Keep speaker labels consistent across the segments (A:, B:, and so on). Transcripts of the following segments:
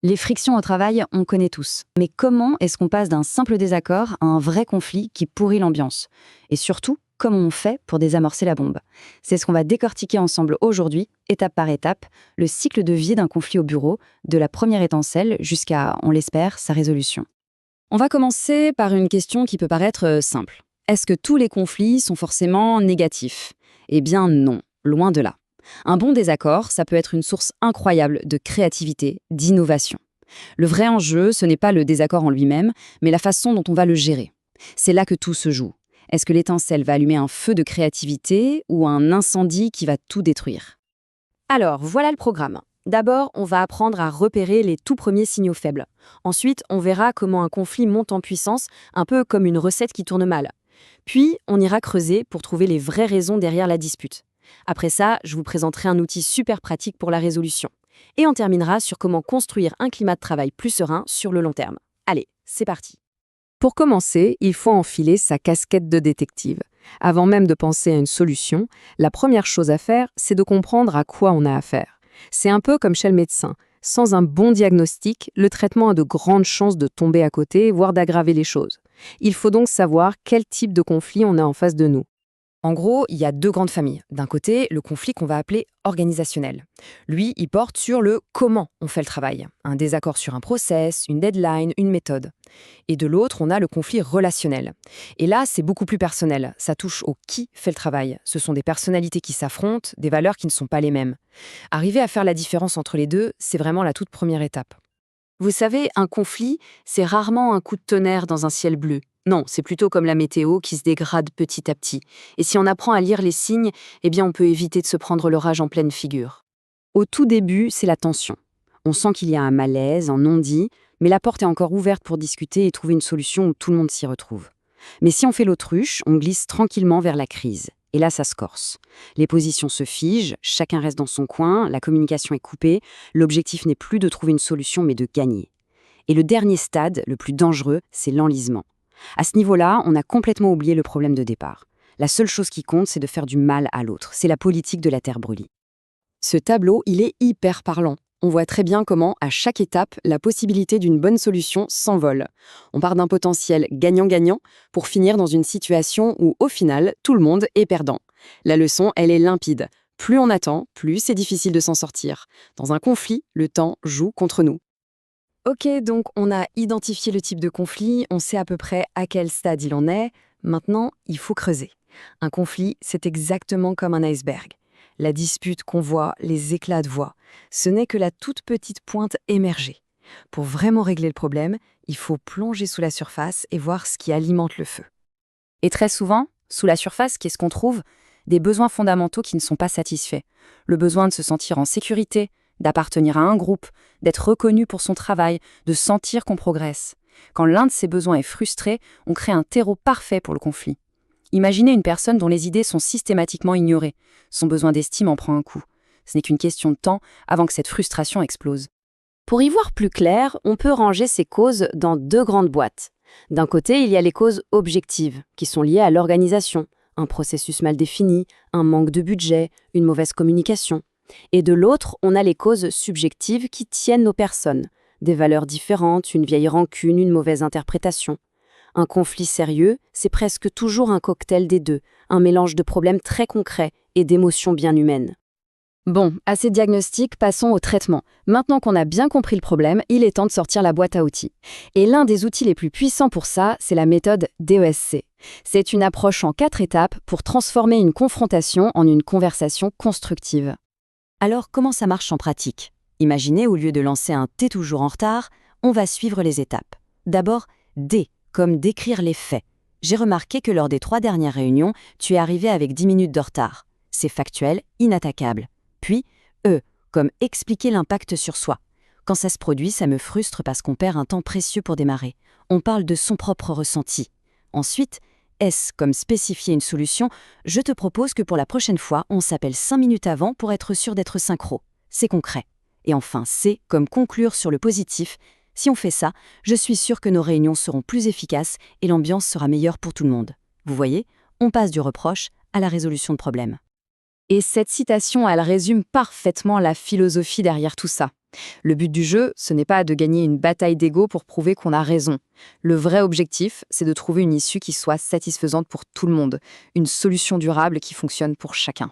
A: Les frictions au travail, on connaît tous. Mais comment est-ce qu'on passe d'un simple désaccord à un vrai conflit qui pourrit l'ambiance? Et surtout, comment on fait pour désamorcer la bombe? C'est ce qu'on va décortiquer ensemble aujourd'hui, étape par étape, le cycle de vie d'un conflit au bureau, de la première étincelle jusqu'à, on l'espère, sa résolution. On va commencer par une question qui peut paraître simple. Est-ce que tous les conflits sont forcément négatifs? Eh bien non, loin de là. Un bon désaccord, ça peut être une source incroyable de créativité, d'innovation. Le vrai enjeu, ce n'est pas le désaccord en lui-même, mais la façon dont on va le gérer. C'est là que tout se joue. Est-ce que l'étincelle va allumer un feu de créativité ou un incendie qui va tout détruire?
B: Alors, voilà le programme. D'abord, on va apprendre à repérer les tout premiers signaux faibles. Ensuite, on verra comment un conflit monte en puissance, un peu comme une recette qui tourne mal. Puis, on ira creuser pour trouver les vraies raisons derrière la dispute. Après ça, je vous présenterai un outil super pratique pour la résolution. Et on terminera sur comment construire un climat de travail plus serein sur le long terme. Allez, c'est parti. Pour commencer, il faut enfiler sa casquette de détective. Avant même de penser à une solution, la première chose à faire, c'est de comprendre à quoi on a affaire. C'est un peu comme chez le médecin. Sans un bon diagnostic, le traitement a de grandes chances de tomber à côté, voire d'aggraver les choses. Il faut donc savoir quel type de conflit on a en face de nous.
A: En gros, il y a deux grandes familles. D'un côté, le conflit qu'on va appeler organisationnel. Lui, il porte sur le comment on fait le travail. Un désaccord sur un process, une deadline, une méthode. Et de l'autre, on a le conflit relationnel. Et là, c'est beaucoup plus personnel. Ça touche au qui fait le travail. Ce sont des personnalités qui s'affrontent, des valeurs qui ne sont pas les mêmes. Arriver à faire la différence entre les deux, c'est vraiment la toute première étape.
B: Vous savez, un conflit, c'est rarement un coup de tonnerre dans un ciel bleu. Non, c'est plutôt comme la météo qui se dégrade petit à petit. Et si on apprend à lire les signes, eh bien on peut éviter de se prendre l'orage en pleine figure. Au tout début, c'est la tension. On sent qu'il y a un malaise, un non-dit, mais la porte est encore ouverte pour discuter et trouver une solution où tout le monde s'y retrouve. Mais si on fait l'autruche, on glisse tranquillement vers la crise. Et là, ça se corse. Les positions se figent, chacun reste dans son coin, la communication est coupée, l'objectif n'est plus de trouver une solution, mais de gagner. Et le dernier stade, le plus dangereux, c'est l'enlisement. À ce niveau-là, on a complètement oublié le problème de départ. La seule chose qui compte, c'est de faire du mal à l'autre. C'est la politique de la terre brûlée.
A: Ce tableau, il est hyper parlant. On voit très bien comment, à chaque étape, la possibilité d'une bonne solution s'envole. On part d'un potentiel gagnant-gagnant pour finir dans une situation où, au final, tout le monde est perdant. La leçon, elle est limpide. Plus on attend, plus c'est difficile de s'en sortir. Dans un conflit, le temps joue contre nous. Ok, donc on a identifié le type de conflit, on sait à peu près à quel stade il en est. Maintenant, il faut creuser. Un conflit, c'est exactement comme un iceberg. La dispute qu'on voit, les éclats de voix, ce n'est que la toute petite pointe émergée. Pour vraiment régler le problème, il faut plonger sous la surface et voir ce qui alimente le feu. Et très souvent, sous la surface, qu'est-ce qu'on trouve? Des besoins fondamentaux qui ne sont pas satisfaits. Le besoin de se sentir en sécurité, d'appartenir à un groupe, d'être reconnu pour son travail, de sentir qu'on progresse. Quand l'un de ces besoins est frustré, on crée un terreau parfait pour le conflit. Imaginez une personne dont les idées sont systématiquement ignorées. Son besoin d'estime en prend un coup. Ce n'est qu'une question de temps avant que cette frustration explose.
B: Pour y voir plus clair, on peut ranger ces causes dans deux grandes boîtes. D'un côté, il y a les causes objectives, qui sont liées à l'organisation, un processus mal défini, un manque de budget, une mauvaise communication. Et de l'autre, on a les causes subjectives qui tiennent aux personnes, des valeurs différentes, une vieille rancune, une mauvaise interprétation. Un conflit sérieux, c'est presque toujours un cocktail des deux, un mélange de problèmes très concrets et d'émotions bien humaines.
A: Bon, assez de diagnostic, passons au traitement. Maintenant qu'on a bien compris le problème, il est temps de sortir la boîte à outils. Et l'un des outils les plus puissants pour ça, c'est la méthode DESC. C'est une approche en 4 étapes pour transformer une confrontation en une conversation constructive. Alors, comment ça marche en pratique? Imaginez, au lieu de lancer un « t'es toujours en retard », on va suivre les étapes. D'abord, D, comme décrire les faits. J'ai remarqué que lors des 3 dernières réunions, tu es arrivé avec 10 minutes de retard. C'est factuel, inattaquable. Puis, E, comme expliquer l'impact sur soi. Quand ça se produit, ça me frustre parce qu'on perd un temps précieux pour démarrer. On parle de son propre ressenti. Ensuite, S, comme spécifier une solution, je te propose que pour la prochaine fois, on s'appelle 5 minutes avant pour être sûr d'être synchro. C'est concret. Et enfin, C, comme conclure sur le positif. Si on fait ça, je suis sûre que nos réunions seront plus efficaces et l'ambiance sera meilleure pour tout le monde. Vous voyez, on passe du reproche à la résolution de problèmes. Et cette citation, elle résume parfaitement la philosophie derrière tout ça.
B: Le but du jeu, ce n'est pas de gagner une bataille d'ego pour prouver qu'on a raison. Le vrai objectif, c'est de trouver une issue qui soit satisfaisante pour tout le monde, une solution durable qui fonctionne pour chacun.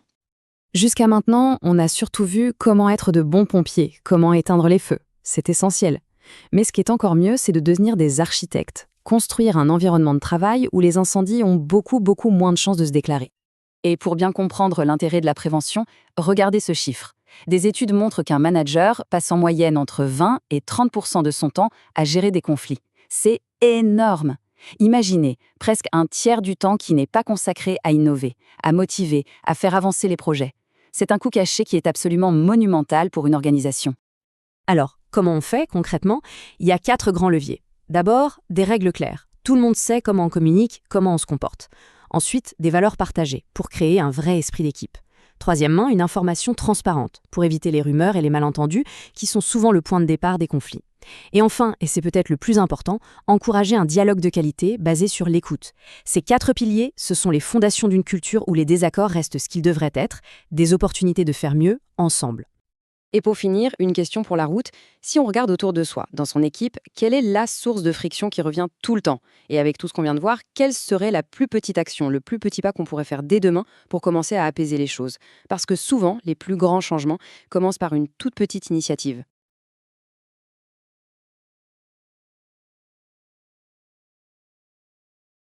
B: Jusqu'à maintenant, on a surtout vu comment être de bons pompiers, comment éteindre les feux. C'est essentiel. Mais ce qui est encore mieux, c'est de devenir des architectes, construire un environnement de travail où les incendies ont beaucoup moins de chances de se déclarer. Et pour bien comprendre l'intérêt de la prévention, regardez ce chiffre. Des études montrent qu'un manager passe en moyenne entre 20 et 30% de son temps à gérer des conflits. C'est énorme! Imaginez, presque un tiers du temps qui n'est pas consacré à innover, à motiver, à faire avancer les projets. C'est un coût caché qui est absolument monumental pour une organisation. Alors, comment on fait concrètement? Il y a 4 grands leviers. D'abord, des règles claires. Tout le monde sait comment on communique, comment on se comporte. Ensuite, des valeurs partagées pour créer un vrai esprit d'équipe. Troisièmement, une information transparente pour éviter les rumeurs et les malentendus qui sont souvent le point de départ des conflits. Et enfin, et c'est peut-être le plus important, encourager un dialogue de qualité basé sur l'écoute. Ces 4 piliers, ce sont les fondations d'une culture où les désaccords restent ce qu'ils devraient être, des opportunités de faire mieux ensemble.
A: Et pour finir, une question pour la route. Si on regarde autour de soi, dans son équipe, quelle est la source de friction qui revient tout le temps? Et avec tout ce qu'on vient de voir, quelle serait la plus petite action, le plus petit pas qu'on pourrait faire dès demain pour commencer à apaiser les choses? Parce que souvent, les plus grands changements commencent par une toute petite initiative.